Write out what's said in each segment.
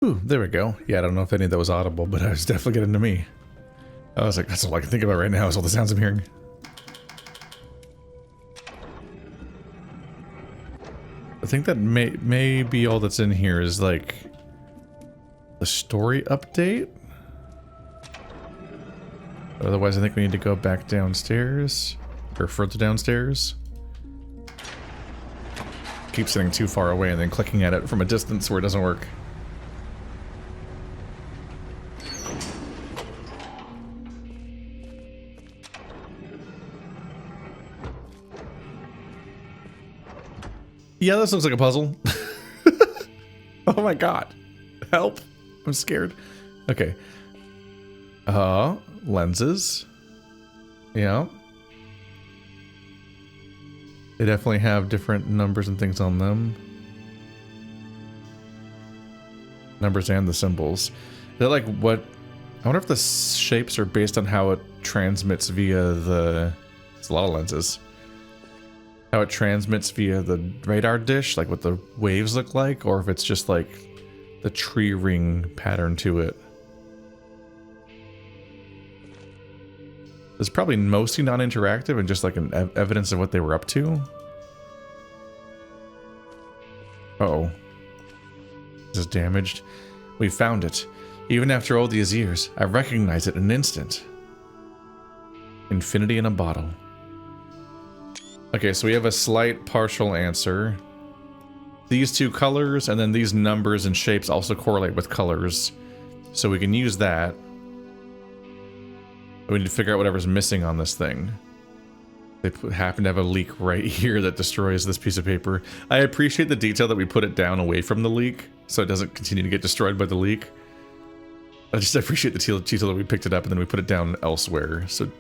Ooh, there we go. Yeah, I don't know if any of that was audible, but it was definitely getting to me. I was like, that's all I can think about right now is all the sounds I'm hearing. I think that may be all that's in here is like the story update. Otherwise, I think we need to go back downstairs or further downstairs. Keep sitting too far away and then clicking at it from a distance where it doesn't work. Yeah, this looks like a puzzle. Oh my god. Help. I'm scared. Okay. Lenses. Yeah. They definitely have different numbers and things on them. Numbers and the symbols. They're like what... I wonder if the shapes are based on how it transmits via the... It's a lot of lenses. How it transmits via the radar dish, like what the waves look like, or if it's just like the tree ring pattern to it. It's probably mostly non-interactive and just like an evidence of what they were up to. Uh-oh. This is damaged. We found it. Even after all these years, I recognize it in an instant. Infinity in a bottle. Okay, so we have a slight partial answer. These two colors and then these numbers and shapes also correlate with colors. So we can use that. We need to figure out whatever's missing on this thing. They happen to have a leak right here that destroys this piece of paper. I appreciate the detail that we put it down away from the leak, so it doesn't continue to get destroyed by the leak. I just appreciate the detail that we picked it up and then we put it down elsewhere. So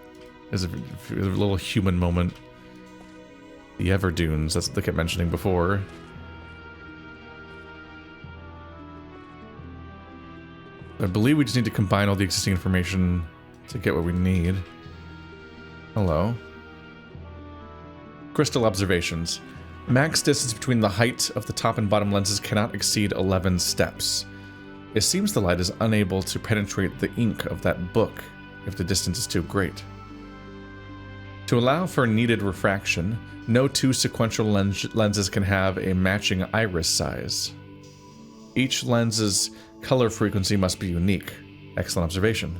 as a little human moment. The Everdunes, that's what they kept mentioning before. I believe we just need to combine all the existing information to get what we need. Hello. Crystal observations. Max distance between the height of the top and bottom lenses cannot exceed 11 steps. It seems the light is unable to penetrate the ink of that book if the distance is too great. To allow for needed refraction, no two sequential lenses can have a matching iris size. Each lens's color frequency must be unique. Excellent observation.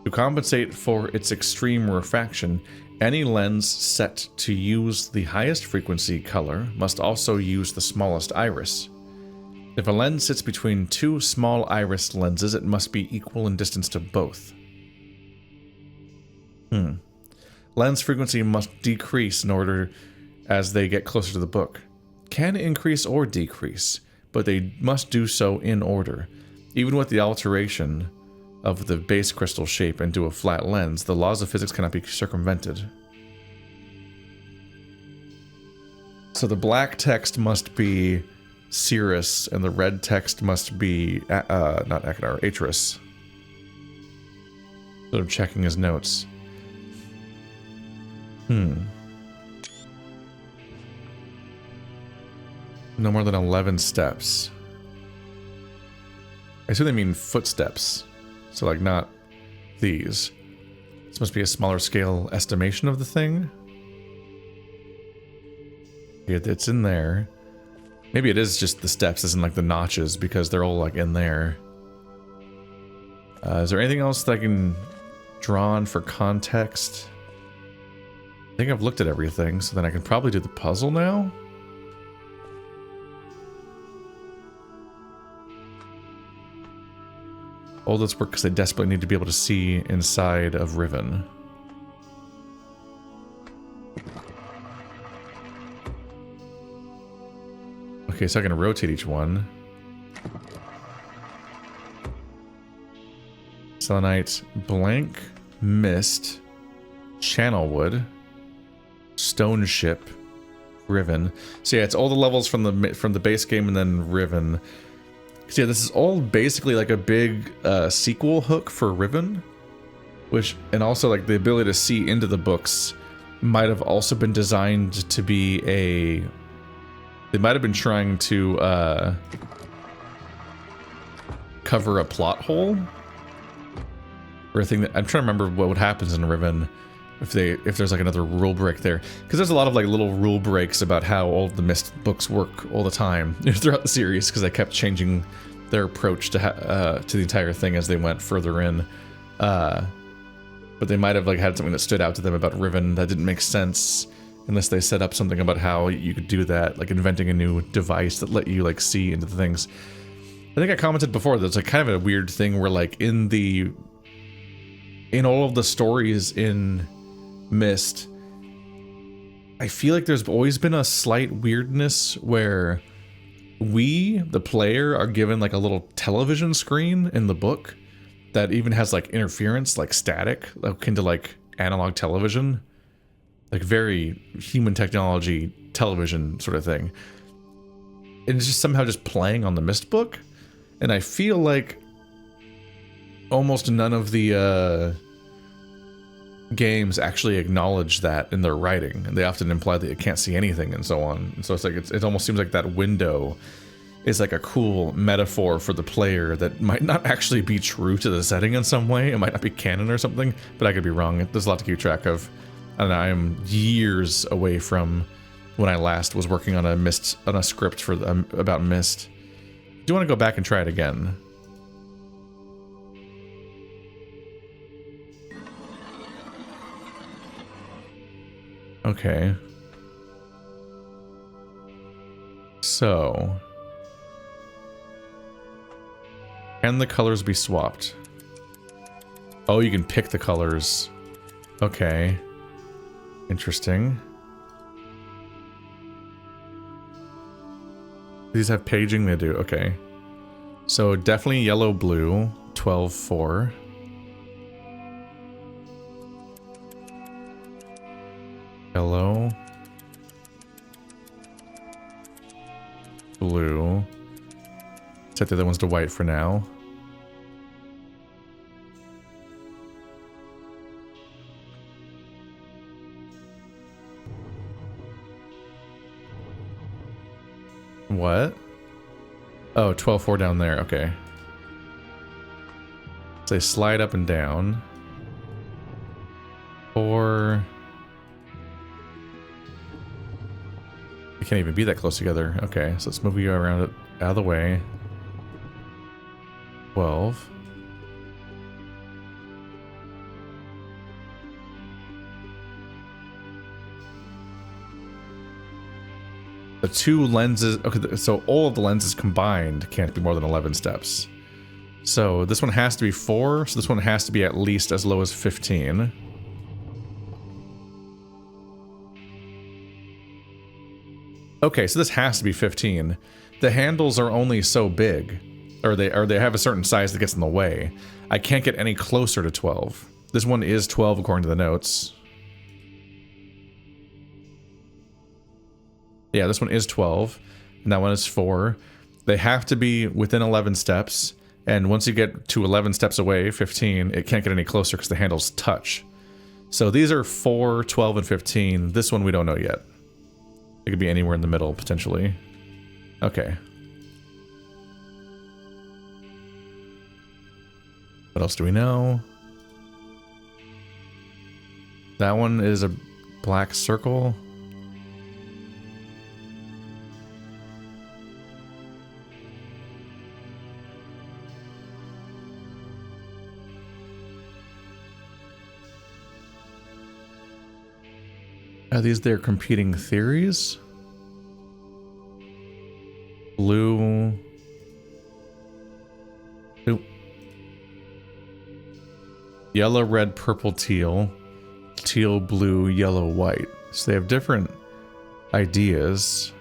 To compensate for its extreme refraction, any lens set to use the highest frequency color must also use the smallest iris. If a lens sits between two small iris lenses, it must be equal in distance to both. Lens frequency must decrease in order as they get closer to the book. Can increase or decrease, but they must do so in order. Even with the alteration of the base crystal shape into a flat lens, the laws of physics cannot be circumvented. So the black text must be Cirrus, and the red text must be, not Achenar, Atris. Sort of checking his notes. No more than 11 steps. I assume they mean footsteps. So, like, not these. This must be a smaller scale estimation of the thing. Yeah, it's in there. Maybe it is just the steps, isn't like the notches, because they're all, like, in there. Is there anything else that I can draw on for context? I think I've looked at everything, so then I can probably do the puzzle now. All this work because I desperately need to be able to see inside of Riven. Okay, so I can rotate each one. Selenite, blank, Myst, Channelwood, Stone Ship, Riven. So yeah, it's all the levels from the base game and then Riven. So yeah, this is all basically like a big sequel hook for Riven, and also like the ability to see into the books might have also been designed to be a. They might have been trying to cover a plot hole. Or a thing that I'm trying to remember what happens in Riven if there's like another rule break there, because there's a lot of like little rule breaks about how all the Myst books work all the time throughout the series, because they kept changing their approach to the entire thing as they went further in. But they might have like had something that stood out to them about Riven that didn't make sense unless they set up something about how you could do that, like inventing a new device that let you like see into the things. I think I commented before there's like kind of a weird thing where like in all of the stories in Myst, I feel like there's always been a slight weirdness where we, the player, are given like a little television screen in the book that even has like interference, like static, akin to like analog television, like very human technology television sort of thing. And it's just somehow just playing on the Myst book, and I feel like almost none of the games actually acknowledge that in their writing, and they often imply that you can't see anything and so on. And so it's like it almost seems like that window is like a cool metaphor for the player that might not actually be true to the setting in some way. It might not be canon or something, but I could be wrong. There's a lot to keep track of. I don't know, I am years away from when I last was working on a script for about Myst. Do you want to go back and try it again? Okay. So, can the colors be swapped? Oh, you can pick the colors. Okay. Interesting. These have paging? They do. Okay. So definitely yellow, blue, 12-4. Yellow. Blue. Set the other ones to white for now. What? Oh, 12-4 down there. Okay. So they slide up and down. 4. You can't even be that close together. Okay, so let's move you around it out of the way. 12. The two lenses, okay, so all of the lenses combined can't be more than 11 steps. So this one has to be 4, so this one has to be at least as low as 15. Okay, so this has to be 15. The handles are only so big, or they have a certain size that gets in the way. I can't get any closer to 12. This one is 12 according to the notes. Yeah, this one is 12, and that one is 4. They have to be within 11 steps, and once you get to 11 steps away, 15, it can't get any closer because the handles touch. So these are 4, 12, and 15. This one we don't know yet. It could be anywhere in the middle, potentially. Okay. What else do we know? That one is a black circle. Are these their competing theories? Blue. Ooh. Yellow, red, purple, teal. Teal, blue, yellow, white. So they have different ideas.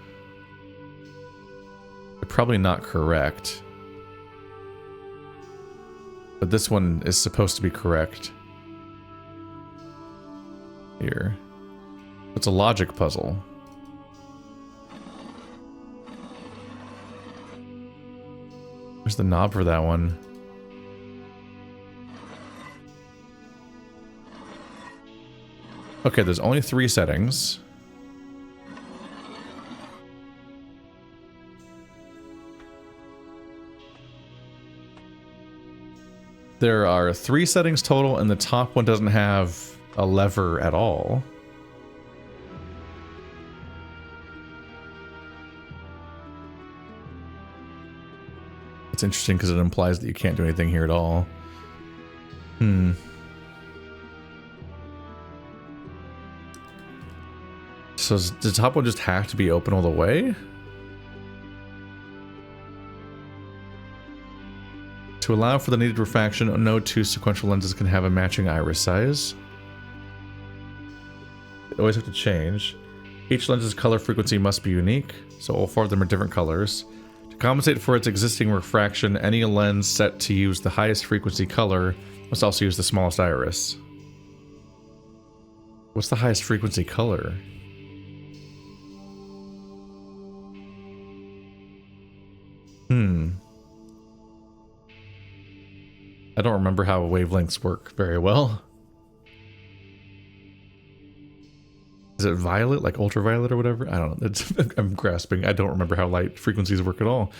They're probably not correct. But this one is supposed to be correct. Here. It's a logic puzzle. Where's the knob for that one? Okay, there's only 3 settings. There are 3 settings total, and the top one doesn't have a lever at all. It's interesting because it implies that you can't do anything here at all. So does the top one just have to be open all the way? To allow for the needed refraction, no 2 sequential lenses can have a matching iris size. They always have to change. Each lens's color frequency must be unique, so all 4 of them are different colors. To compensate for its existing refraction, any lens set to use the highest frequency color must also use the smallest iris. What's the highest frequency color? I don't remember how wavelengths work very well. Is it violet, like ultraviolet or whatever? I don't know. I'm grasping. I don't remember how light frequencies work at all.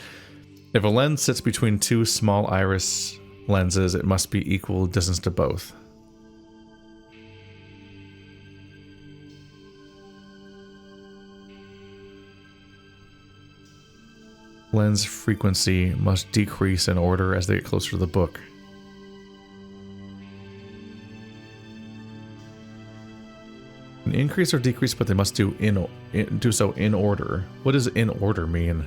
If a lens sits between 2 small iris lenses, it must be equal distance to both. Lens frequency must decrease in order as they get closer to the book. Increase or decrease, but they must do so in order. What does in order mean?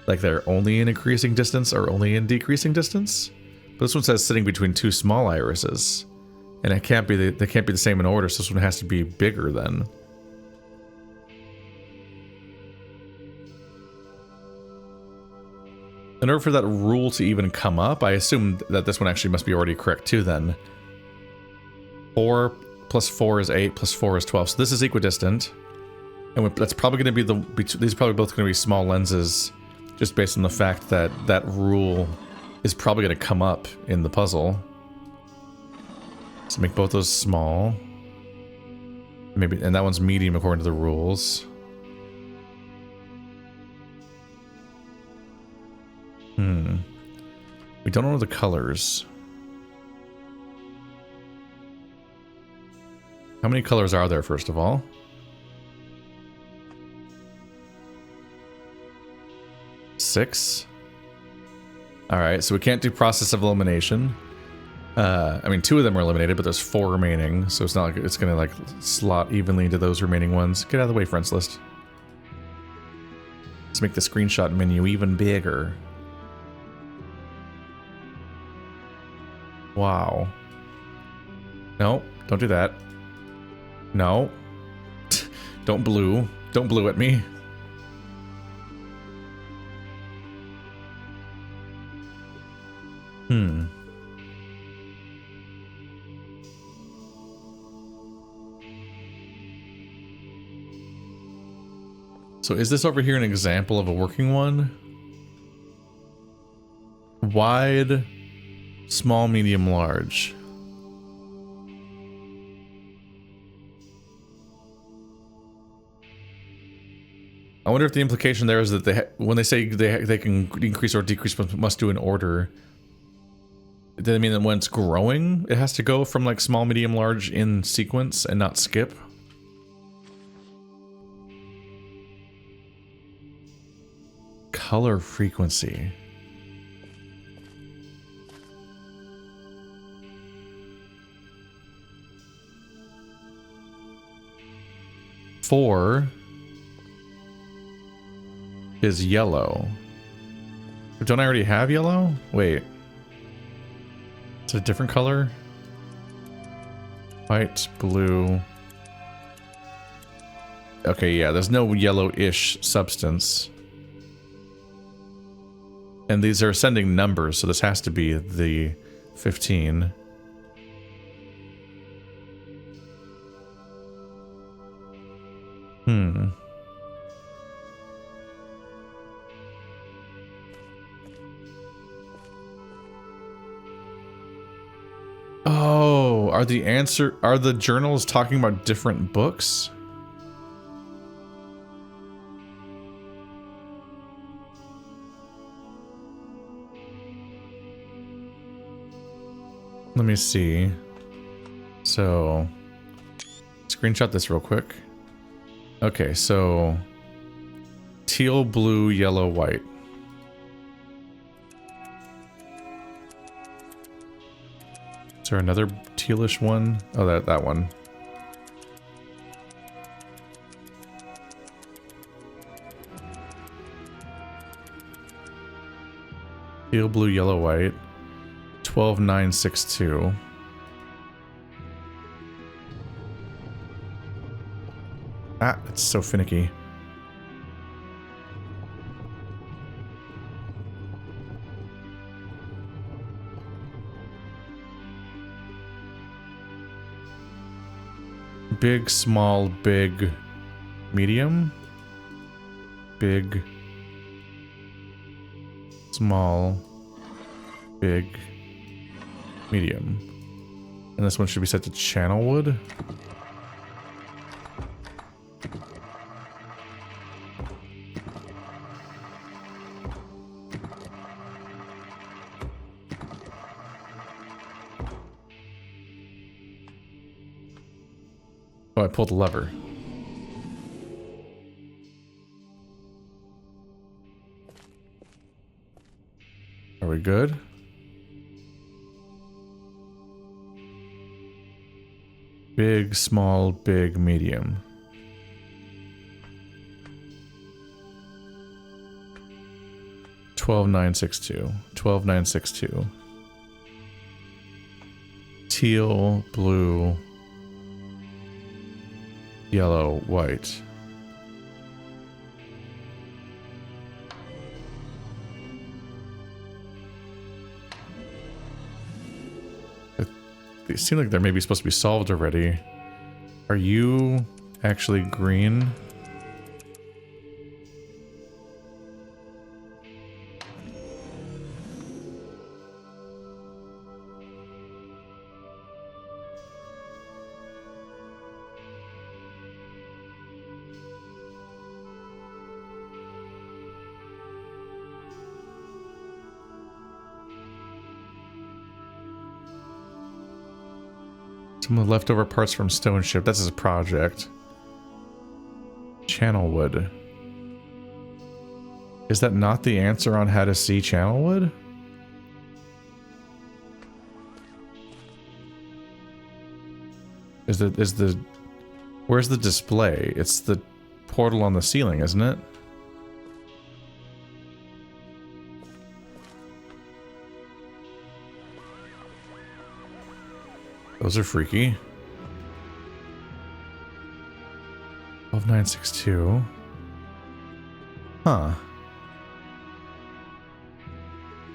Like they're only in increasing distance or only in decreasing distance? But this one says sitting between 2 small irises, and it can't be they can't be the same in order. So this one has to be bigger then. In order for that rule to even come up, I assume that this one actually must be already correct too. Then 4 plus 4 is 8, plus 4 is 12. So this is equidistant. And that's probably going to be these are probably both going to be small lenses, just based on the fact that that rule is probably going to come up in the puzzle. So make both those small. Maybe, and that one's medium according to the rules. We don't know the colors. How many colors are there, first of all? 6. Alright, so we can't do process of elimination. I mean, 2 of them are eliminated, but there's 4 remaining, so it's not like it's gonna, like, slot evenly into those remaining ones. Get out of the way, friends list. Let's make the screenshot menu even bigger. Wow. No, don't do that. No. Don't blue. Don't blue at me. So is this over here an example of a working one? Wide, small, medium, large. I wonder if the implication there is that when they say they can increase or decrease but must do in order, does that mean that when it's growing, it has to go from like small, medium, large in sequence and not skip? Color frequency. Four is yellow. Don't I already have yellow? Wait. It's a different color? White, blue. Okay, yeah, there's no yellowish substance. And these are ascending numbers, so this has to be the 15. Oh, are the journals talking about different books? Let me see. So, screenshot this real quick. Okay, so teal, blue, yellow, white. Is there another tealish one? Oh, that one. Teal, blue, yellow, white. 12962. Ah, it's so finicky. Big, small, big, medium. Big, small, big, medium. And this one should be set to channel wood. Oh, I pulled the lever. Are we good? Big, small, big, medium. $12,962. $12,962. Teal, blue, yellow, white. They seem like they're maybe supposed to be solved already. Are you actually green? Some of the leftover parts from Stone Ship. That's his project. Channel wood. Is that not the answer on how to see channel wood? Where's the display? It's the portal on the ceiling, isn't it? Those are freaky. 12962. Huh.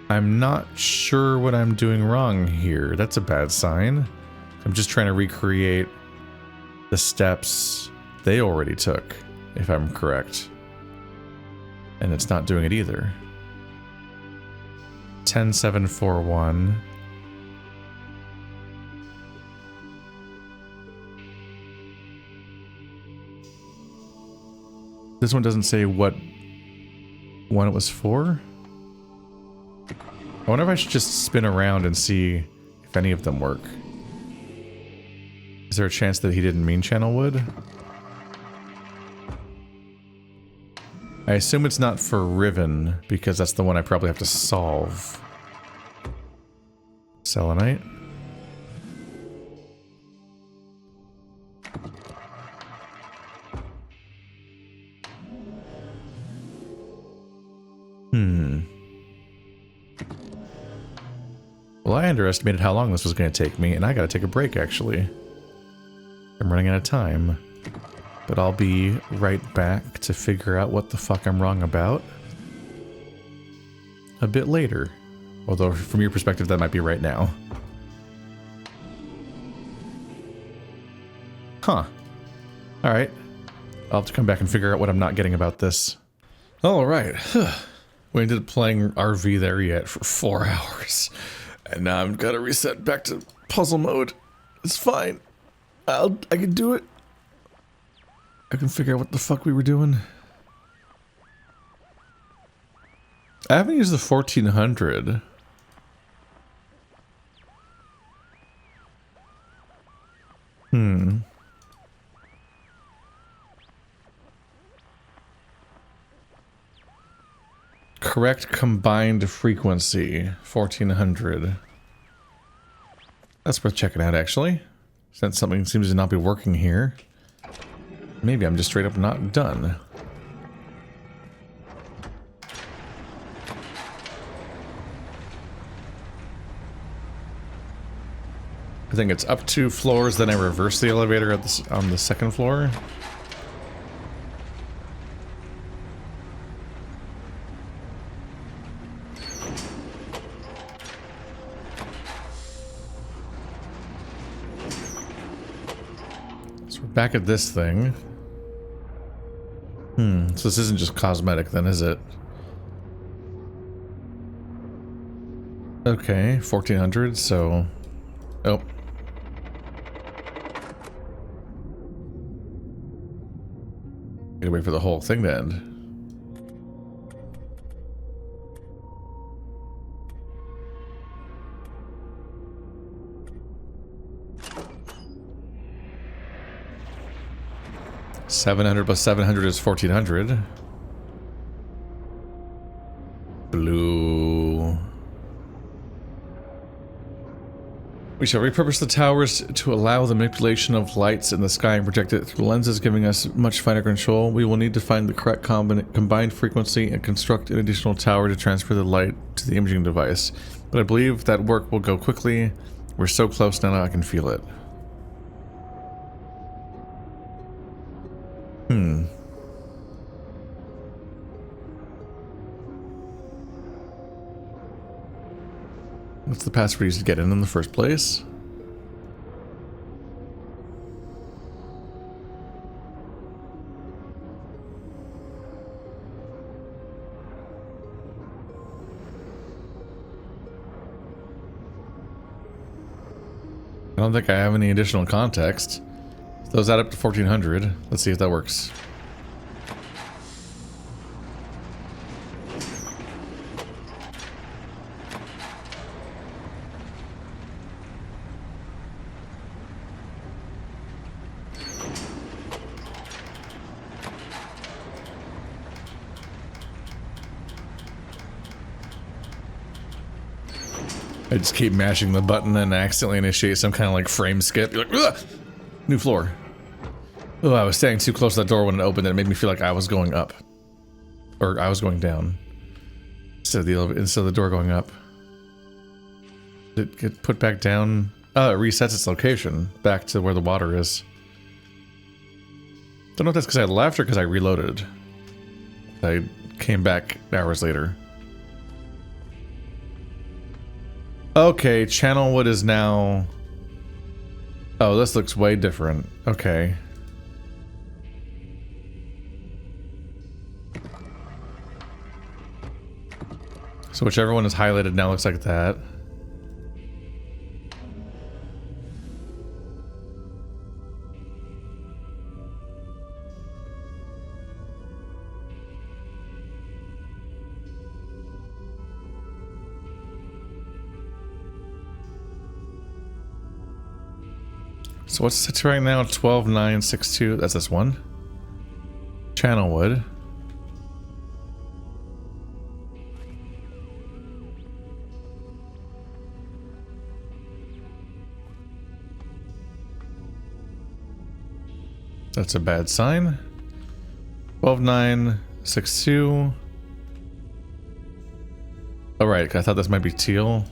I'm not sure what I'm doing wrong here. That's a bad sign. I'm just trying to recreate the steps they already took, if I'm correct. And it's not doing it either. 10741. This one doesn't say what one it was for. I wonder if I should just spin around and see if any of them work. Is there a chance that he didn't mean channel wood? I assume it's not for Riven, because that's the one I probably have to solve. Selenite. Well, I underestimated how long this was going to take me, and I gotta take a break, actually. I'm running out of time. But I'll be right back to figure out what the fuck I'm wrong about a bit later. Although, from your perspective, that might be right now. Huh. Alright. I'll have to come back and figure out what I'm not getting about this. Alright. We ended up playing RV there yet for 4 hours. And now I've got to reset back to puzzle mode. It's fine. I can do it. I can figure out what the fuck we were doing. I haven't used the 1400. correct combined frequency, 1400. That's worth checking out, actually. Since something seems to not be working here. Maybe I'm just straight up not done. I think it's up 2 floors, then I reverse the elevator at on the second floor. So we're back at this thing. So this isn't just cosmetic then, is it? Okay, 1400, so... Oh. Gotta wait for the whole thing to end. $700 plus 700 is 1400. Blue. We shall repurpose the towers to allow the manipulation of lights in the sky and project it through lenses, giving us much finer control. We will need to find the correct combined frequency and construct an additional tower to transfer the light to the imaging device. But I believe that work will go quickly. We're so close now, I can feel it. What's the password used to get in the first place? I don't think I have any additional context. Those add up to 1400. Let's see if that works. I just keep mashing the button and accidentally initiate some kind of like frame skip. You're like, ugh! New floor. Oh, I was standing too close to that door when it opened and it made me feel like I was going up. Or I was going down. Instead of the door going up. Did it get put back down? Oh, it resets its location back to where the water is. Don't know if that's because I left or because I reloaded. I came back hours later. Okay, channel wood is now... Oh, this looks way different. Okay. So whichever one is highlighted now looks like that. So what's it right now? 12962. That's this one. Channel wood. That's a bad sign. 12962. Oh right, I thought this might be teal.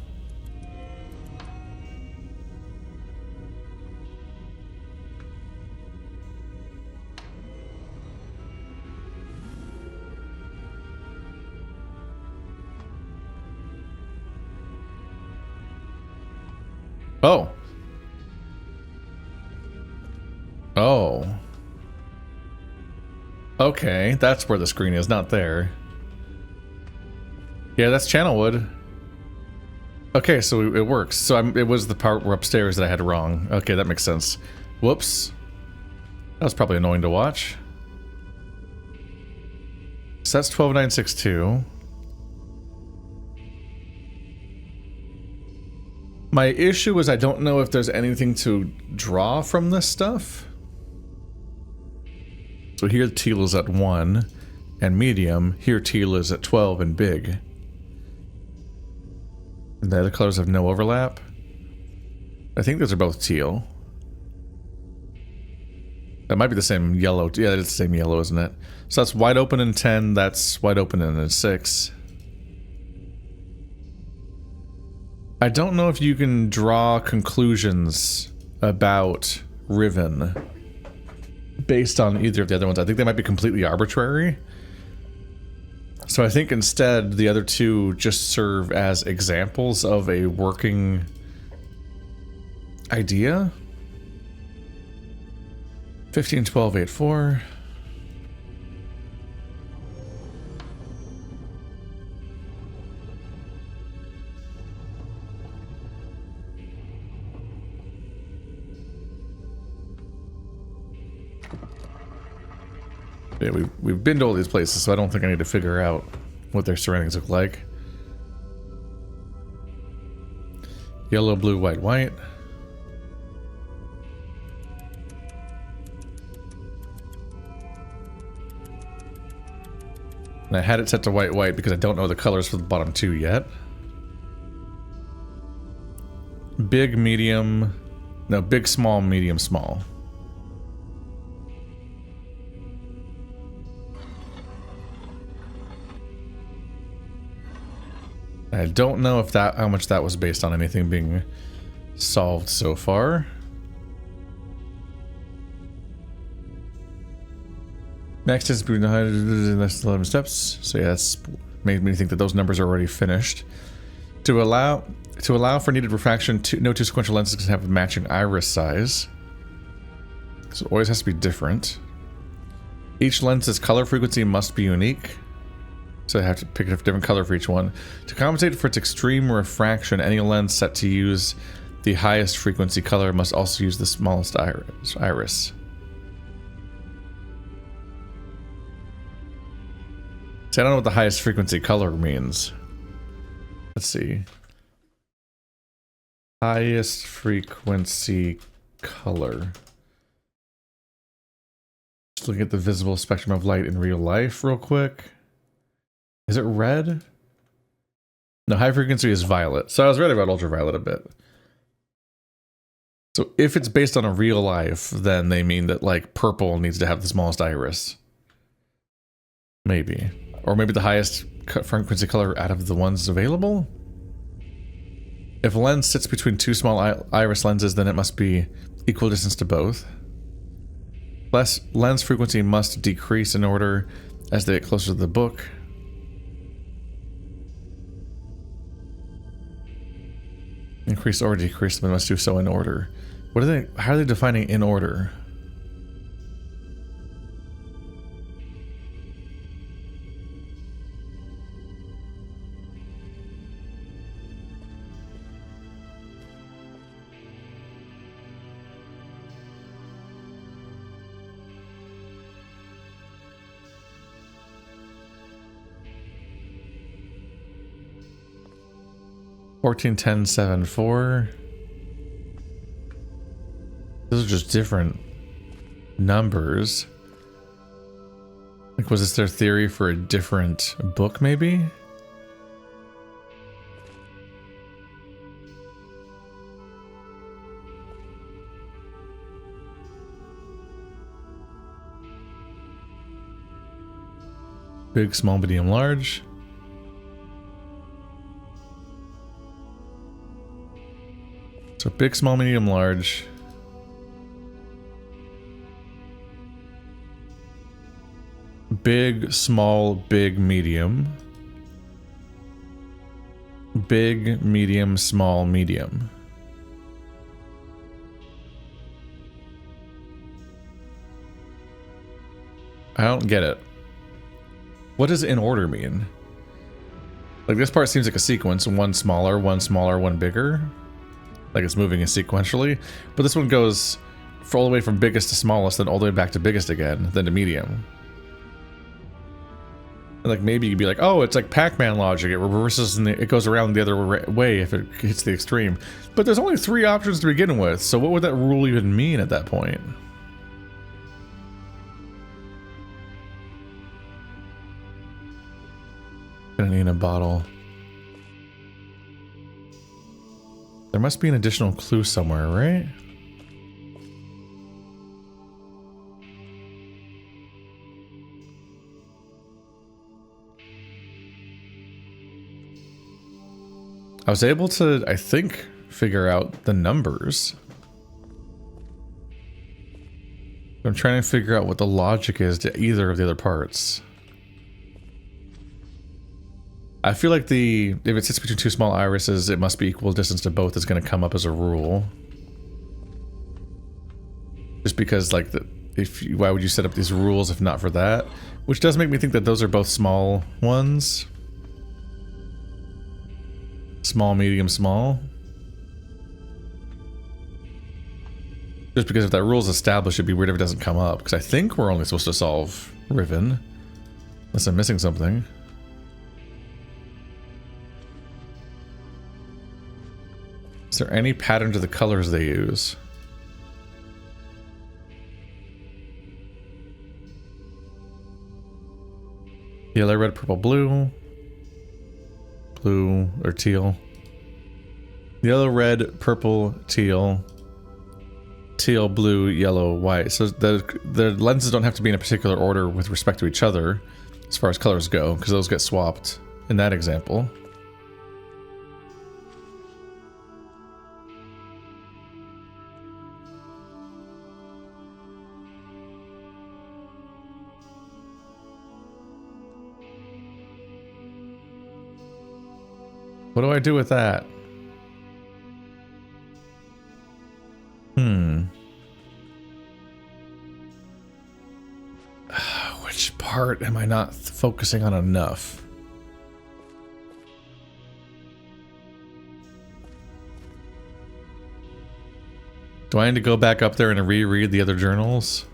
Oh. Oh. Okay, that's where the screen is, not there. Yeah, that's channel wood. Okay, so it works. So it was the part where upstairs that I had wrong. Okay, that makes sense. Whoops. That was probably annoying to watch. So that's 12962. My issue is I don't know if there's anything to draw from this stuff. So here the teal is at 1. and medium. Here teal is at 12 and big. And the other colors have no overlap. I think those are both teal. That might be the same yellow. Yeah, it's the same yellow, isn't it? So that's wide open in 10, that's wide open in 6. I don't know if you can draw conclusions about Riven based on either of the other ones. I think they might be completely arbitrary. So I think instead the other two just serve as examples of a working idea. 15, 12, 8, 4. Yeah, we've been to all these places, so I don't think I need to figure out what their surroundings look like. Yellow, blue, white, white. And I had it set to white, white because I don't know the colors for the bottom two yet. Big, medium... No, big, small, medium, small. I don't know if that how much that was based on anything being solved so far. Next is between the next 11 steps. So yeah, that's made me think that those numbers are already finished. To allow for needed refraction, no two sequential lenses can have a matching iris size. So it always has to be different. Each lens's color frequency must be unique. So I have to pick a different color for each one. To compensate for its extreme refraction, any lens set to use the highest frequency color must also use the smallest iris. See, I don't know what the highest frequency color means. Let's see. Highest frequency color. Just looking at the visible spectrum of light in real life real quick. Is it red? No, high frequency is violet. So I was read about ultraviolet a bit. So if it's based on a real life, then they mean that like purple needs to have the smallest iris. Maybe. Or maybe the highest frequency color out of the ones available? If a lens sits between two small iris lenses, then it must be equal distance to both. Lens frequency must decrease in order as they get closer to the book. Increase or decrease, but must do so in order. What are they? How are they defining in order? Fourteen, 10, 7, 4. Those are just different numbers. Like, was this their theory for a different book, maybe? Big, small, medium, large. So big, small, medium, large. Big, small, big, medium. Big, medium, small, medium. I don't get it. What does in order mean? Like, this part seems like a sequence. One smaller, one bigger. Like it's moving sequentially. But this one goes all the way from biggest to smallest, then all the way back to biggest again, then to medium. And like maybe you'd be like, oh, it's like Pac-Man logic. It reverses and it goes around the other way if it hits the extreme. But there's only 3 options to begin with, so what would that rule even mean at that point? Gonna need a bottle. There must be an additional clue somewhere, right? I was able to, I think, figure out the numbers. I'm trying to figure out what the logic is to either of the other parts. I feel like if it sits between two small irises, it must be equal distance to both is going to come up as a rule. Just because, like, why would you set up these rules if not for that? Which does make me think that those are both small ones. Small, medium, small. Just because if that rule is established, it'd be weird if it doesn't come up. Because I think we're only supposed to solve Riven. Unless I'm missing something. Is there any pattern to the colors they use? Yellow, red, purple, blue. Blue or teal. Yellow, red, purple, teal. Teal, blue, yellow, white. So the lenses don't have to be in a particular order with respect to each other as far as colors go, because those get swapped in that example. What do I do with that? Which part am I not focusing on enough? Do I need to go back up there and reread the other journals?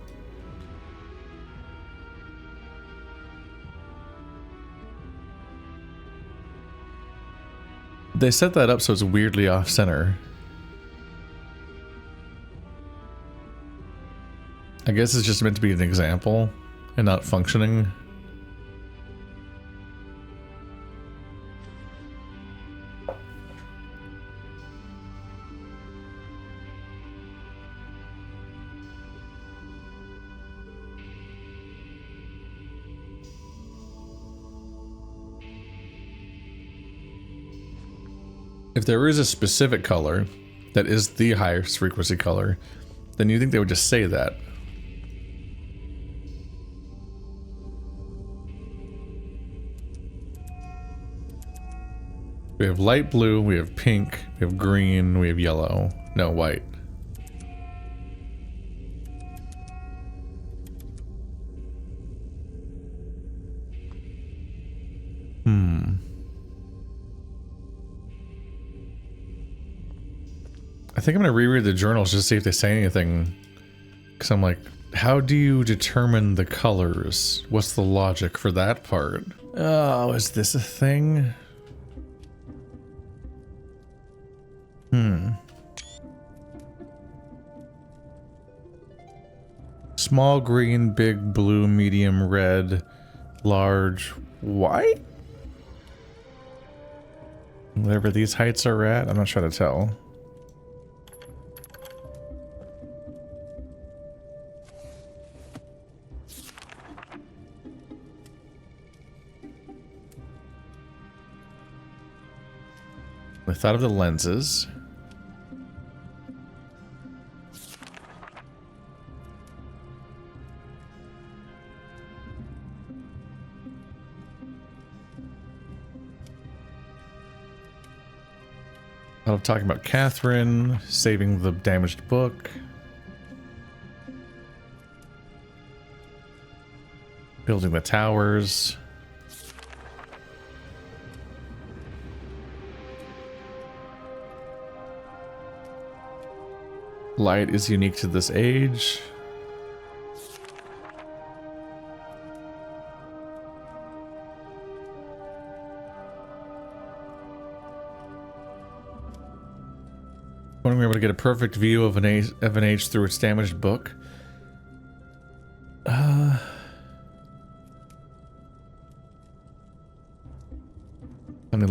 They set that up so it's weirdly off-center. I guess it's just meant to be an example and not functioning. If there is a specific color that is the highest frequency color, then you think they would just say that. We have light blue, we have pink, we have green, we have yellow. No, white. I think I'm gonna reread the journals just to see if they say anything. Because I'm like, how do you determine the colors? What's the logic for that part? Oh, is this a thing? Small green, big blue, medium red, large white? Whatever these heights are at, I'm not trying to tell. I thought of the lenses. I'm talking about Catherine saving the damaged book. Building the towers. Light is unique to this age. When we're able to get a perfect view of an age through its damaged book.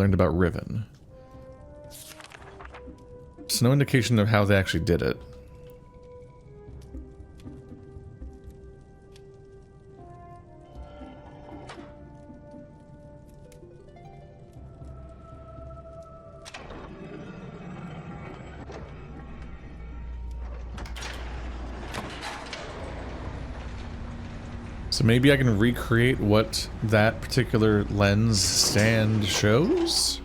learned about Riven. So no indication of how they actually did it. So maybe I can recreate what that particular lens stand shows?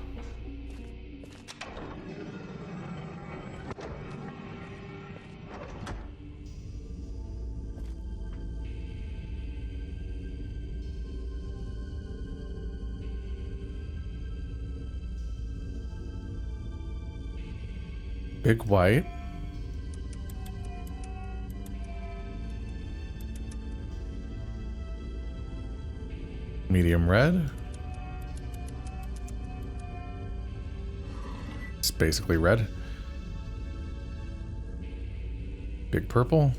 Big white. Medium red. It's basically red. Big purple.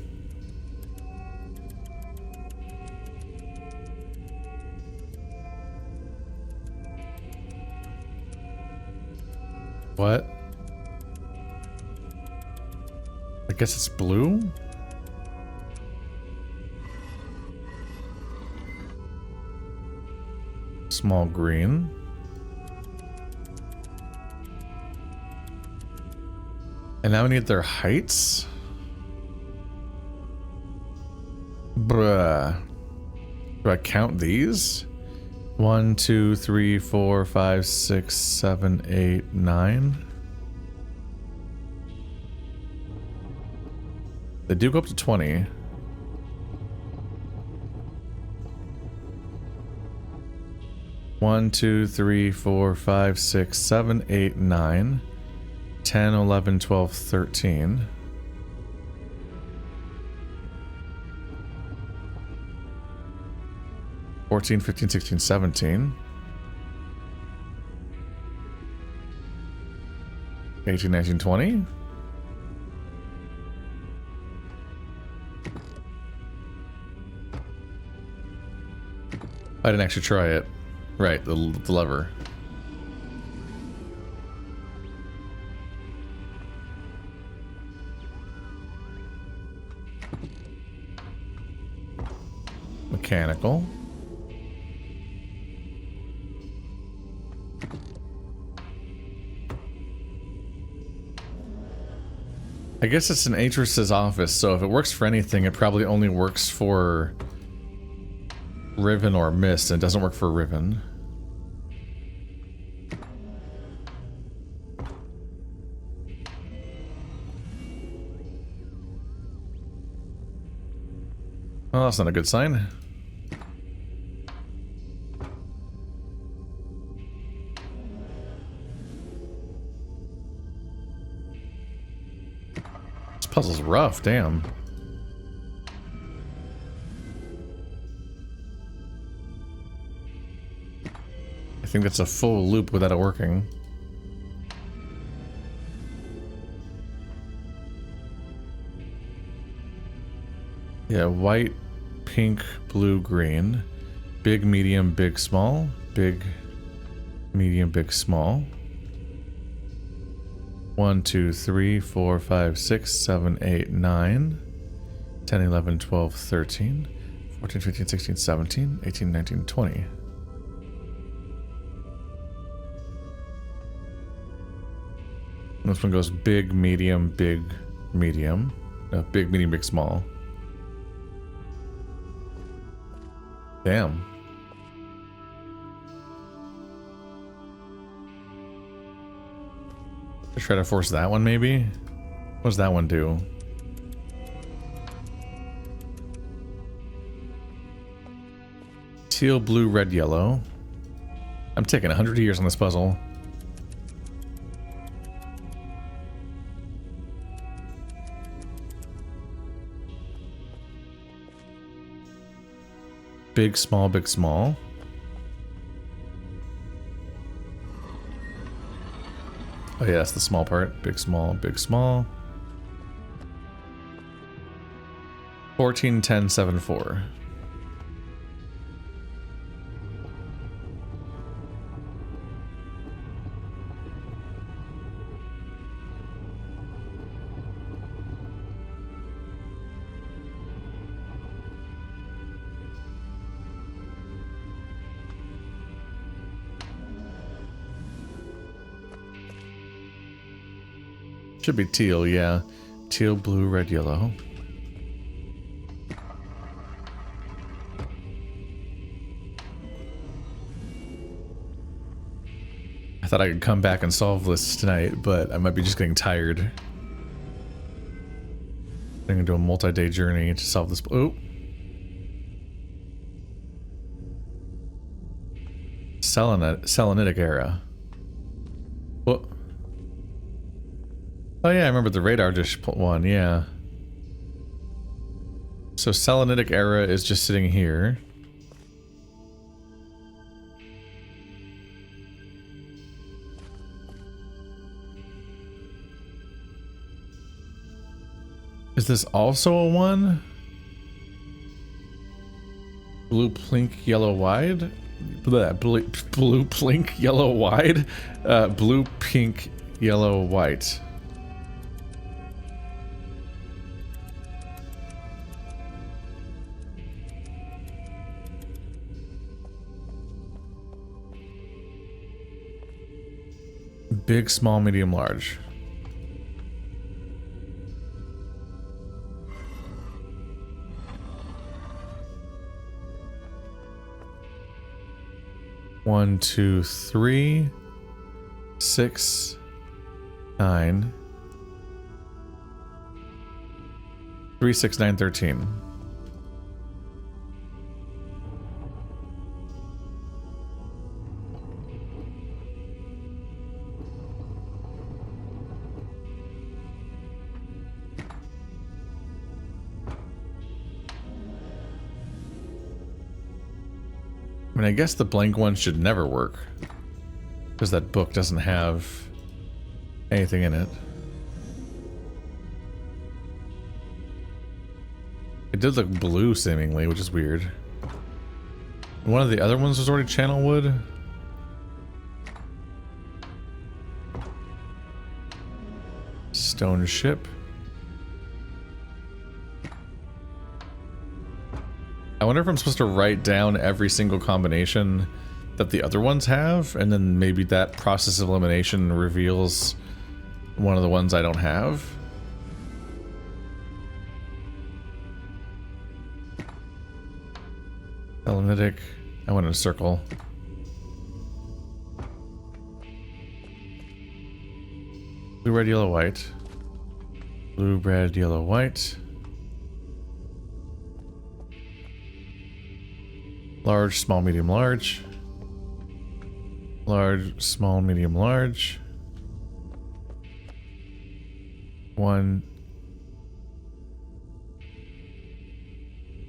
What? I guess it's blue? Small green. And now we need their heights? Bruh. Do I count these? 1, 2, 3, 4, 5, 6, 7, 8, 9. They do go up to 20. One, 2, 3, 4, 5, 6, 7, 8, 9, 10, 11, 12, 13. $14, $15, $16, $17. $18, $19, $20. I didn't actually try it. Right, the lever. Mechanical. I guess it's an Atris's office, so if it works for anything, it probably only works for Riven or Myst, and it doesn't work for Riven. Well, that's not a good sign. This puzzle's rough, damn. I think that's a full loop without it working. Yeah, white, pink, blue, green. Big, medium, big, small. Big, medium, big, small. 1, 2, 3, 4, 5, 6, 7, 8, 9. 10, 11, 12, 13. 14, 15, 16, 17. 18, 19, 20. This one goes big, medium, medium. No, big, medium, big, small. Damn. Just try to force that one, maybe? What does that one do? Teal, blue, red, yellow. I'm taking 100 years on this puzzle. Big, small, big, small. Oh yeah, that's the small part. Big, small, big, small. 14, 10, 7, 4. Should be teal, yeah. Teal, blue, red, yellow. I thought I could come back and solve this tonight, but I might be just getting tired. I'm gonna do a multi-day journey to solve this. Oh! Selenitic era. What? Oh yeah, I remember the radar dish one, yeah. So Selenitic era is just sitting here. Is this also a one? Blue, plink, yellow, wide? Blue, plink, yellow, wide? Blue, pink, yellow, white. Big, small, medium, large. One, two, 3, 6, 9. 3, 6, 9, 13. I mean, I guess the blank one should never work, because that book doesn't have anything in it. It did look blue, seemingly, which is weird. One of the other ones was already channel wood. Stone ship. I wonder if I'm supposed to write down every single combination that the other ones have, and then maybe that process of elimination reveals one of the ones I don't have. Selenitic. I went in a circle. Blue, red, yellow, white. Blue, red, yellow, white. Large, small, medium, large. Large, small, medium, large. 1.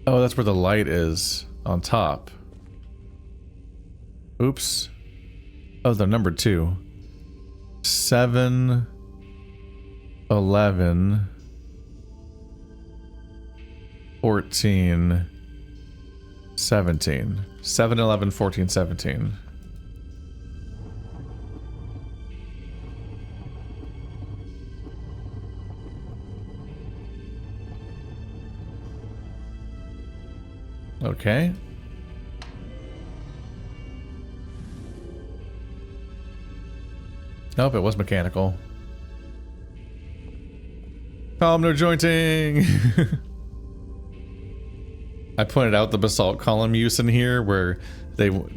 Oh, that's where the light is on top. Oops. Oh, the number 2. 7, 11, 14, 17. 7, 11, 14, 17. Okay. Nope, it was mechanical. Columnar jointing! I pointed out the basalt column use in here, where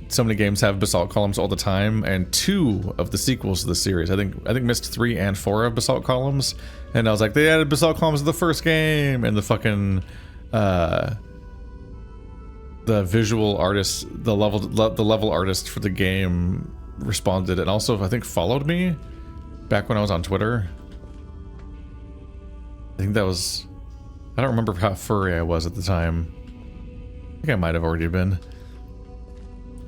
so many games have basalt columns all the time, and 2 of the sequels to the series, I think Myst 3 and 4 have basalt columns, and I was like, they added basalt columns to the first game, and the fucking the visual artist, the level artist for the game responded, and also I think followed me back when I was on Twitter. I think that was, I don't remember how furry I was at the time. I think I might have already been.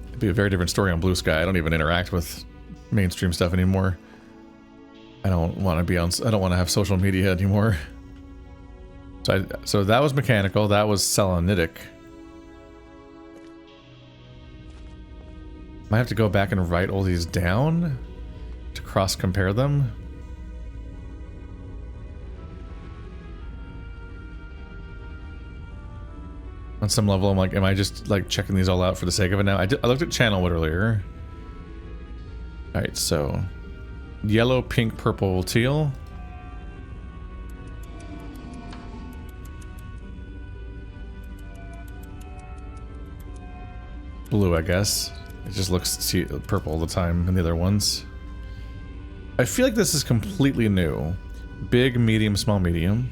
It'd be a very different story on Blue Sky. I don't even interact with mainstream stuff anymore. I don't want to be on, I don't want to have social media anymore. So that was mechanical, that was selenitic. Might have to go back and write all these down to cross compare them. On some level, I'm like, am I just like checking these all out for the sake of it now? I looked at channel wood earlier. Alright, so yellow, pink, purple, teal. blue, I guess. It just looks purple all the time in the other ones. I feel like this is completely new. Big, medium, small, medium.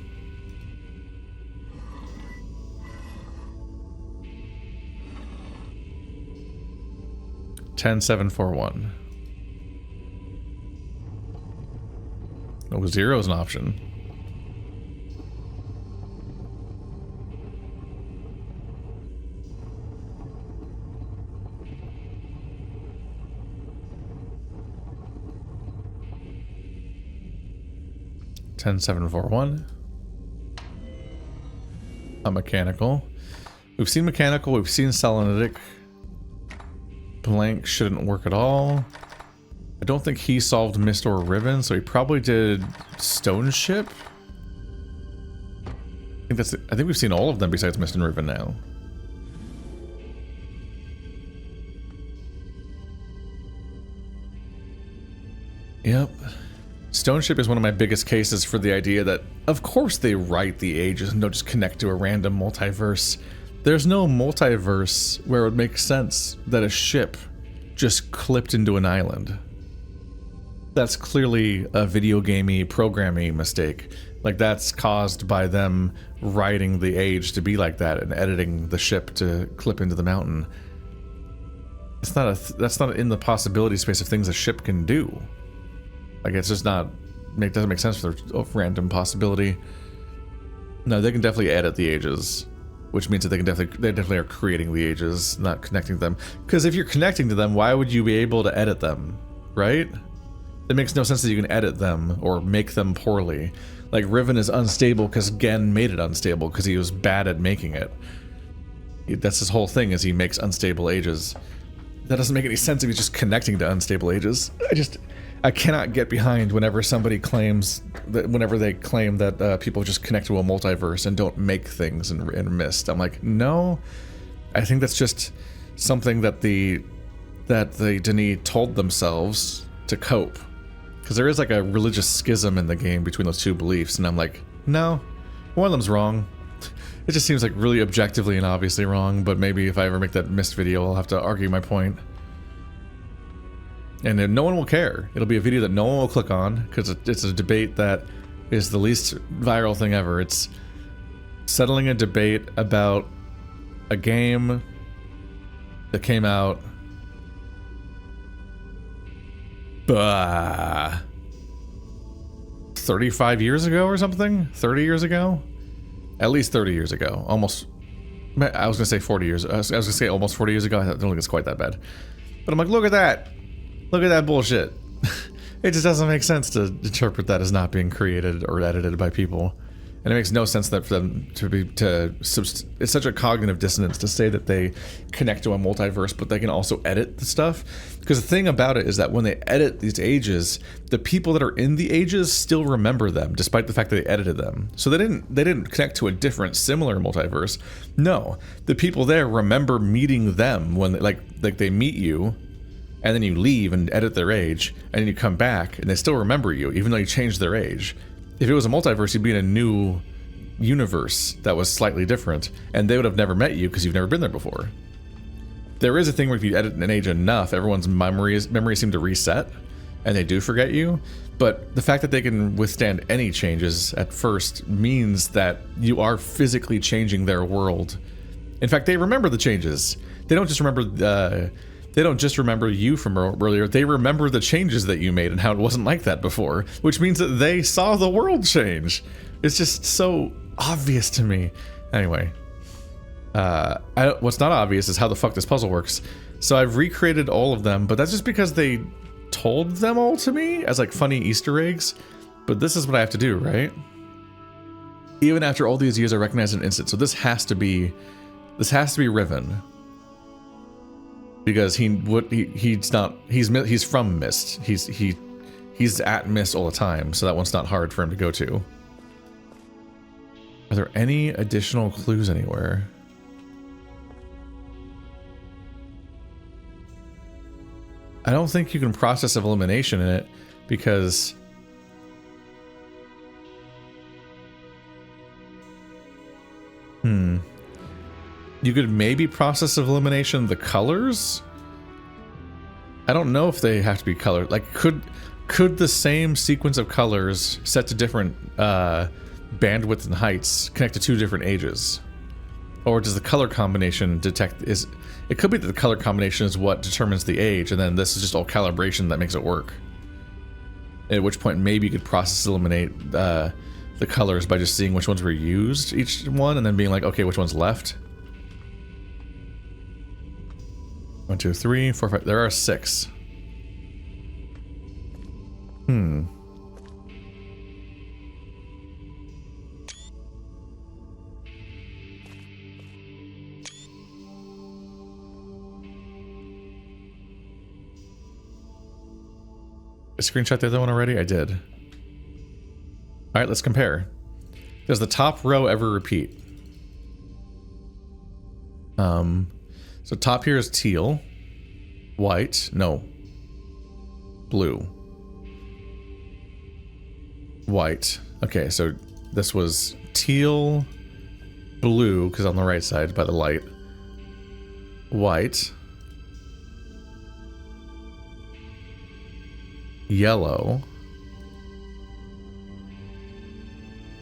$10,741. Oh, 0 is an option. $10,741. A mechanical. We've seen mechanical. We've seen selenitic. Blank shouldn't work at all. I don't think he solved Myst or Riven, so he probably did Stone Ship. I think we've seen all of them besides Myst and Riven now. Yep. Stone Ship is one of my biggest cases for the idea that, of course they write the ages and don't just connect to a random multiverse. There's no multiverse where it would make sense that a ship just clipped into an island. That's clearly a video gamey programming mistake. Like, that's caused by them writing the age to be like that and editing the ship to clip into the mountain. It's not that's not in the possibility space of things a ship can do. Like, it's just not doesn't make sense for their random possibility. No, they can definitely edit the ages, which means that they definitely are creating the ages, not connecting them. Because if you're connecting to them, why would you be able to edit them, right? It makes no sense that you can edit them or make them poorly. Like, Riven is unstable because Gen made it unstable because he was bad at making it. That's his whole thing, is he makes unstable ages. That doesn't make any sense if he's just connecting to unstable ages. I cannot get behind whenever somebody claims that, whenever they claim that people just connect to a multiverse and don't make things in Myst. I'm like, no, I think that's just something that the Denis told themselves to cope. Because there is like a religious schism in the game between those two beliefs, and I'm like, no, one of them's wrong. It just seems like really objectively and obviously wrong, but maybe if I ever make that Myst video, I'll have to argue my point. And then no one will care. It'll be a video that no one will click on, because it's a debate that is the least viral thing ever. It's settling a debate about a game that came out 35 years ago or something? 30 years ago? At least 30 years ago. Almost. I was going to say 40 years. I was going to say almost 40 years ago. I don't think it's quite that bad. But I'm like, look at that. Look at that bullshit. It just doesn't make sense to interpret that as not being created or edited by people. And it makes no sense that for them it's such a cognitive dissonance to say that they connect to a multiverse, but they can also edit the stuff. Because the thing about it is that when they edit these ages, the people that are in the ages still remember them, despite the fact that they edited them. So they didn't connect to a different, similar multiverse. No, the people there remember meeting them when they meet you, and then you leave and edit their age, and then you come back, and they still remember you, even though you changed their age. If it was a multiverse, you'd be in a new universe that was slightly different, and they would have never met you because you've never been there before. There is a thing where if you edit an age enough, everyone's memories seem to reset, and they do forget you. But the fact that they can withstand any changes at first means that you are physically changing their world. In fact, they remember the changes. They don't just remember you from earlier, they remember the changes that you made and how it wasn't like that before, which means that they saw the world change. It's just so obvious to me. Anyway, what's not obvious is how the fuck this puzzle works. So I've recreated all of them, but that's just because they told them all to me as like funny Easter eggs. But this is what I have to do, right? Even after all these years, I recognize an instant. So this has to be Riven. Because he's from Myst. He's at Myst all the time, so that one's not hard for him to go to. Are there any additional clues anywhere? I don't think you can process of elimination in it, because You could maybe process of elimination the colors. I don't know if they have to be colored. Like, could the same sequence of colors set to different bandwidth and heights connect to two different ages? Or does the color combination detect it could be that the color combination is what determines the age, and then this is just all calibration that makes it work. At which point maybe you could process eliminate the colors by just seeing which ones were used each one, and then being like, okay, which one's left? 1, 2, 3, 4, 5. There are 6. I screenshot the other one already? I did. Alright, let's compare. Does the top row ever repeat? So top here is teal. White. No. Blue. White. Okay, so this was teal, blue, because on the right side by the light. White. Yellow.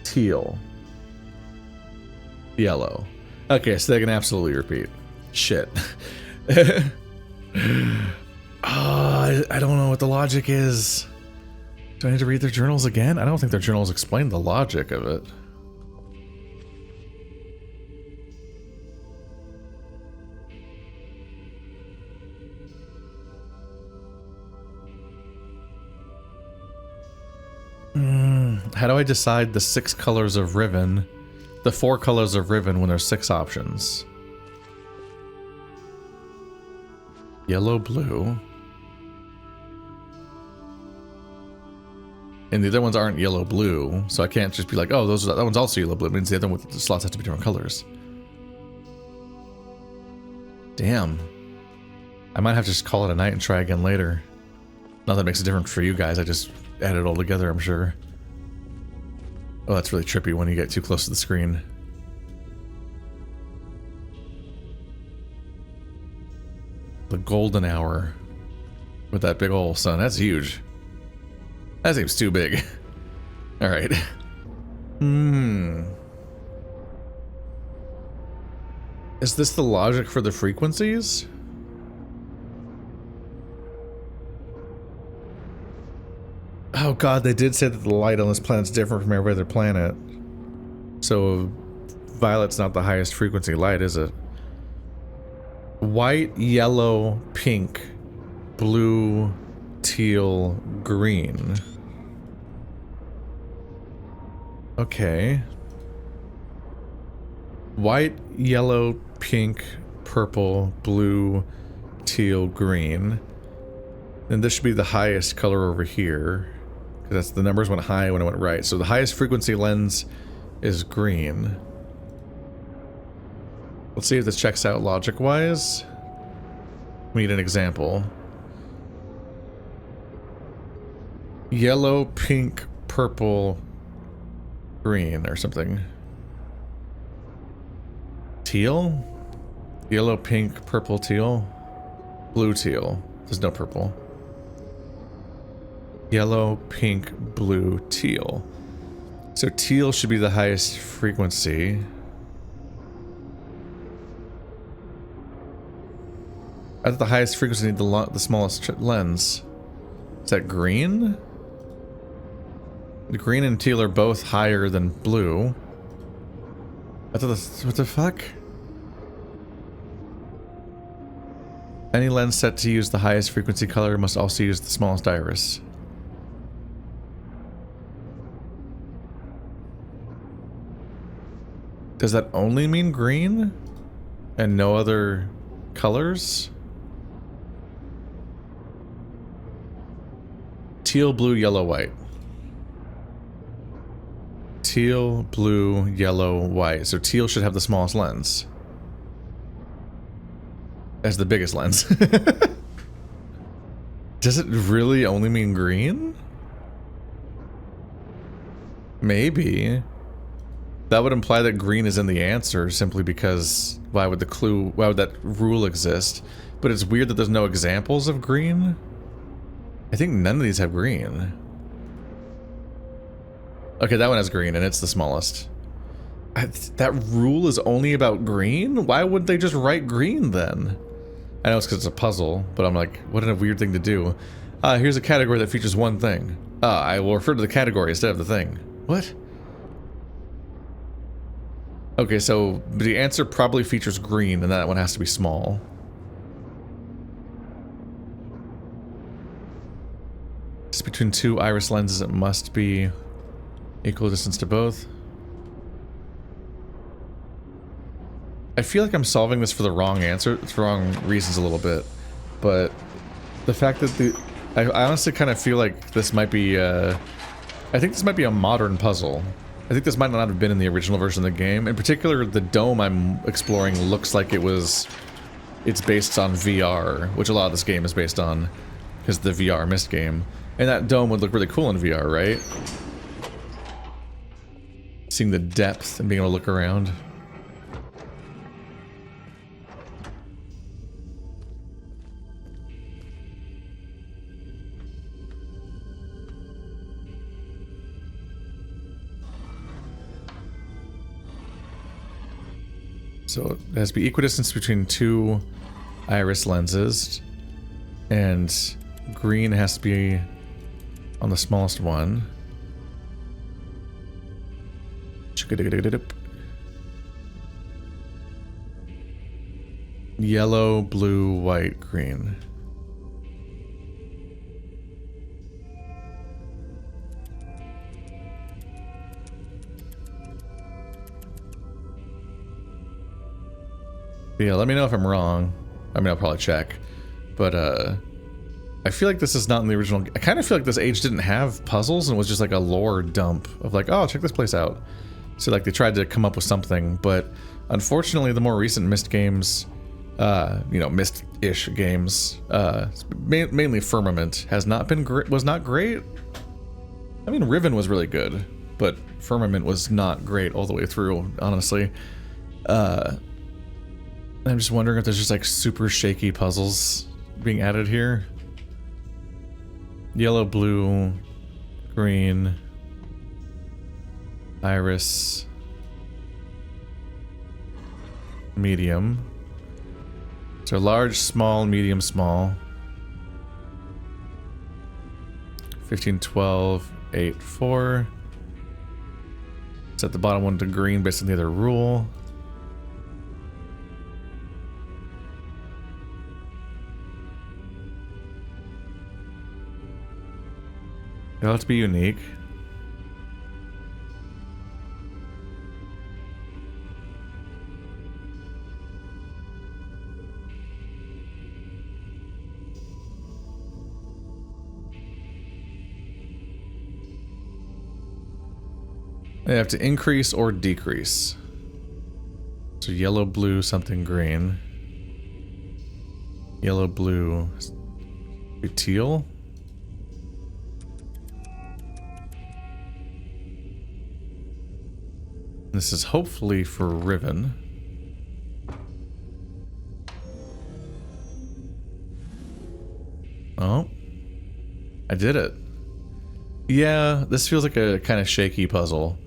Teal. Yellow. Okay, so they can absolutely repeat. Shit. I don't know what the logic is. Do I need to read their journals again? I don't think their journals explain the logic of it. How do I decide the 6 colors of ribbon, the 4 colors of ribbon when there's 6 options? Yellow, blue. And the other ones aren't yellow, blue, so I can't just be like, oh, that one's also yellow, blue. It means the other one with the slots have to be different colors. Damn. I might have to just call it a night and try again later. Not that it makes a difference for you guys, I just add it all together, I'm sure. Oh, that's really trippy when you get too close to the screen. The golden hour. With that big ol' sun, that's huge. That seems too big. Alright. Is this the logic for the frequencies? Oh god, they did say that the light on this planet's different from every other planet. So, violet's not the highest frequency light, is it? White, yellow, pink, blue, teal, green. Okay. White, yellow, pink, purple, blue, teal, green. And this should be the highest color over here. Because that's the numbers went high when it went right. So the highest frequency lens is green. Let's see if this checks out logic-wise. We need an example. Yellow, pink, purple, green, or something. Teal? Yellow, pink, purple, teal? Blue, teal. There's no purple. Yellow, pink, blue, teal. So teal should be the highest frequency. I thought the highest frequency need the smallest lens. Is that green? The green and teal are both higher than blue. I thought what the fuck? Any lens set to use the highest frequency color must also use the smallest iris. Does that only mean green? And no other colors? Teal, blue, yellow, white. Teal, blue, yellow, white. So teal should have the smallest lens. As the biggest lens. Does it really only mean green? Maybe. That would imply that green is in the answer simply because why would that rule exist? But it's weird that there's no examples of green. I think none of these have green. Okay, that one has green and it's the smallest. That rule is only about green? Why would they just write green then? I know it's because it's a puzzle, but I'm like, what a weird thing to do. Here's a category that features one thing. I will refer to the category instead of the thing. What? Okay, so the answer probably features green, and that one has to be small. It's between two iris lenses, it must be equal distance to both. I feel like I'm solving this for the wrong answer, for wrong reasons a little bit, but the fact that I honestly kind of feel like this might be, I think this might be a modern puzzle. I think this might not have been in the original version of the game. In particular, the dome I'm exploring looks like it's based on VR, which a lot of this game is based on, because the VR Myst game. And that dome would look really cool in VR, right? Seeing the depth and being able to look around. So it has to be equidistant between two iris lenses, and green has to be on the smallest one. Yellow, blue, white, green. Yeah, let me know if I'm wrong. I mean, I'll probably check. But, I feel like this is not in the original. I kind of feel like this age didn't have puzzles and was just like a lore dump of like, oh, check this place out. So, like, they tried to come up with something. But, unfortunately, the more recent Myst games, you know, Myst-ish games, mainly Firmament, has not been was not great. I mean, Riven was really good, but Firmament was not great all the way through, honestly. I'm just wondering if there's just like super shaky puzzles being added here. Yellow, blue, green, iris, medium. So large, small, medium, small. 15, 12, 8, 4. Set the bottom one to green based on the other rule. It'll have to be unique. They have to increase or decrease. So yellow, blue, something green. Yellow, blue, teal. This is hopefully for Riven. Oh. I did it. Yeah, this feels like a kind of shaky puzzle.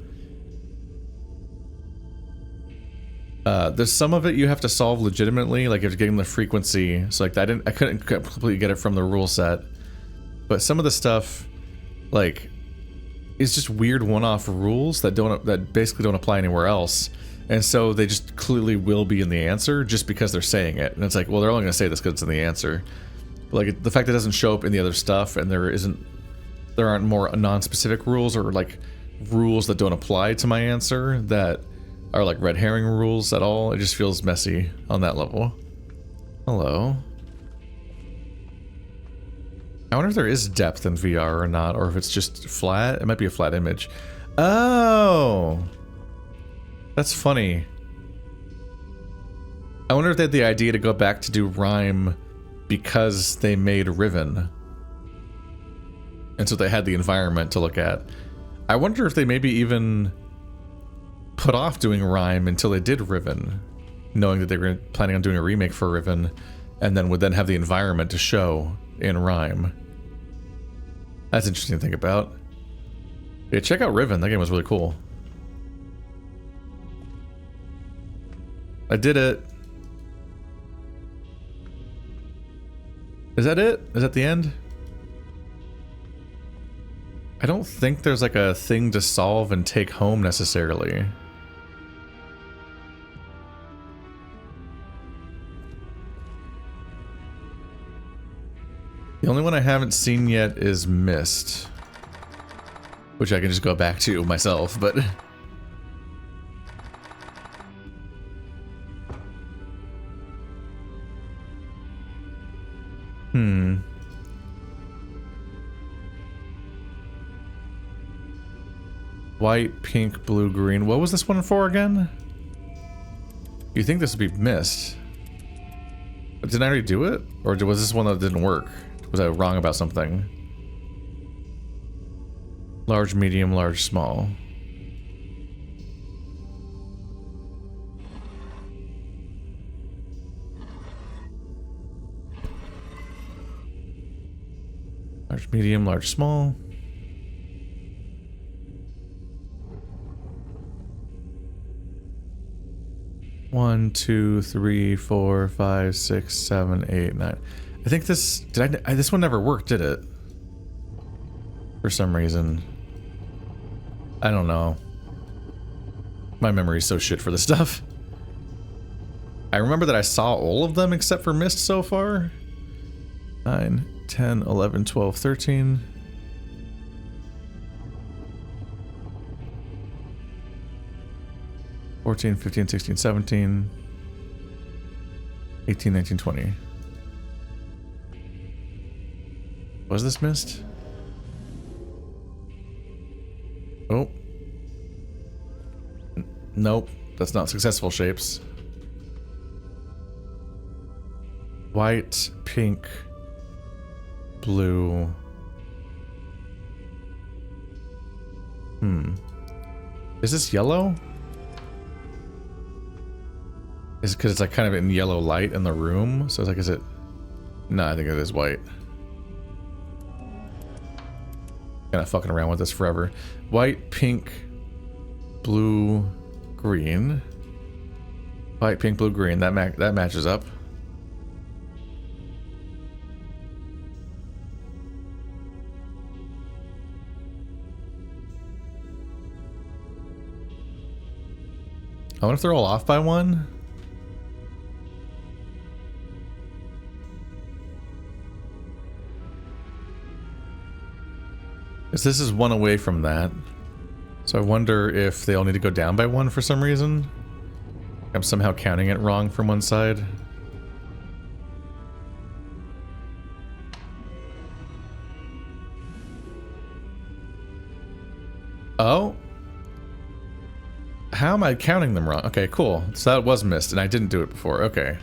There's some of it you have to solve legitimately, like if you're getting the frequency. So like I couldn't completely get it from the rule set. But some of the stuff, like, it's just weird one-off rules that basically don't apply anywhere else, and so they just clearly will be in the answer just because they're saying it. And it's like, well, they're only gonna say this because it's in the answer. But like the fact that it doesn't show up in the other stuff, and there aren't more non-specific rules or like rules that don't apply to my answer that are like red herring rules at all. It just feels messy on that level. Hello. I wonder if there is depth in VR or not, or if it's just flat. It might be a flat image. Oh! That's funny. I wonder if they had the idea to go back to do rhyme because they made Riven. And so they had the environment to look at. I wonder if they maybe even put off doing Rime until they did Riven, knowing that they were planning on doing a remake for Riven, and then would then have the environment to show in Rime. That's interesting to think about. Yeah, check out Riven. That game was really cool. I did it. Is that it? Is that the end? I don't think there's like a thing to solve and take home necessarily. The only one I haven't seen yet is Myst, which I can just go back to myself, but... White, pink, blue, green. What was this one for again? You think this would be Myst? But didn't I already do it? Or was this one that didn't work? Was I wrong about something? Large, medium, large, small. Large, medium, large, small. One, two, three, four, five, six, seven, eight, nine. I think this... this one never worked, did it? For some reason. I don't know. My memory's so shit for this stuff. I remember that I saw all of them except for Myst so far. 9, 10, 11, 12, 13. $14, $15, $16, $17, $18, $19, $20. Was this Myst? Oh. Nope. That's not successful shapes. White, pink, blue. Is this yellow? Is it because it's like kind of in yellow light in the room? So it's like, is it? No, I think it is white. Kind of fucking around with this forever. White, pink, blue, green. White, pink, blue, green. That matches up. I wonder if they're all off by one. This is one away from that. So I wonder if they all need to go down by one for some reason. I'm somehow counting it wrong from one side. Oh? How am I counting them wrong? Okay, cool. So that was Myst, and I didn't do it before. Okay.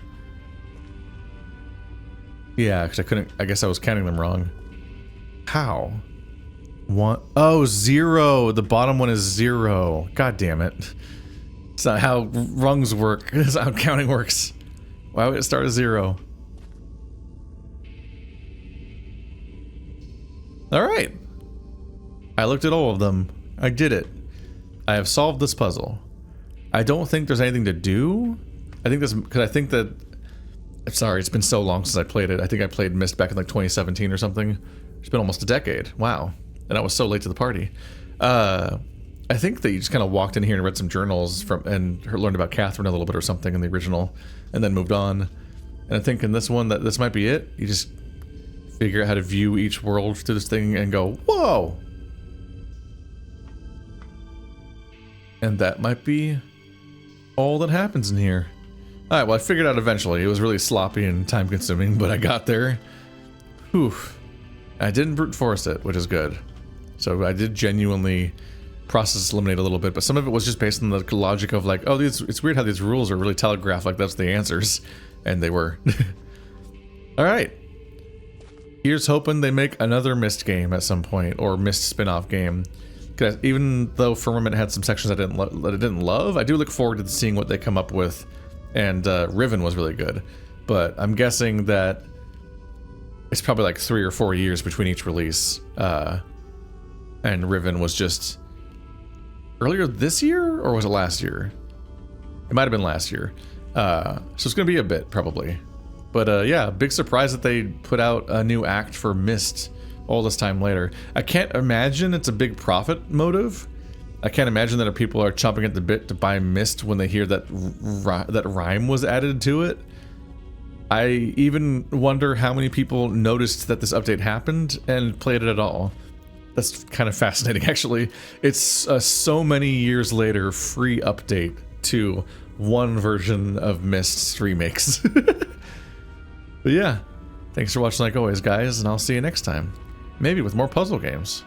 Yeah, because I couldn't... I guess I was counting them wrong. How? One... Oh, 0! The bottom one is 0. God damn it. It's not how rungs work. It's not how counting works. Why would it start at 0? Alright. I looked at all of them. I did it. I have solved this puzzle. I don't think there's anything to do. I think this... Because I think that... I'm sorry, it's been so long since I played it. I think I played Myst back in like 2017 or something. It's been almost a decade. Wow. And I was so late to the party. I think that you just kind of walked in here and read some journals from and learned about Catherine a little bit or something in the original, and then moved on. And I think in this one that this might be it. You just figure out how to view each world through this thing and go, whoa! And that might be all that happens in here. Alright, well I figured out eventually. It was really sloppy and time consuming, but I got there. Whew. I didn't brute force it, which is good. So I did genuinely process eliminate a little bit, but some of it was just based on the logic of like, oh, it's weird how these rules are really telegraphed like that's the answers. And they were. Alright. Here's hoping they make another Myst game at some point, or Myst spin-off game. Even though Firmament had some sections that I didn't love, I do look forward to seeing what they come up with. And Riven was really good, but I'm guessing that it's probably like 3 or 4 years between each release. And Riven was just earlier this year, or was it last year? It might have been last year. So it's gonna be a bit probably. But yeah, big surprise that they put out a new act for Myst all this time later. I can't imagine it's a big profit motive. I can't imagine that people are chomping at the bit to buy Myst when they hear that that rhyme was added to it. I even wonder how many people noticed that this update happened and played it at all. That's kind of fascinating, actually. It's so many years later free update to one version of Myst's remakes. But yeah, thanks for watching like always, guys, and I'll see you next time. Maybe with more puzzle games.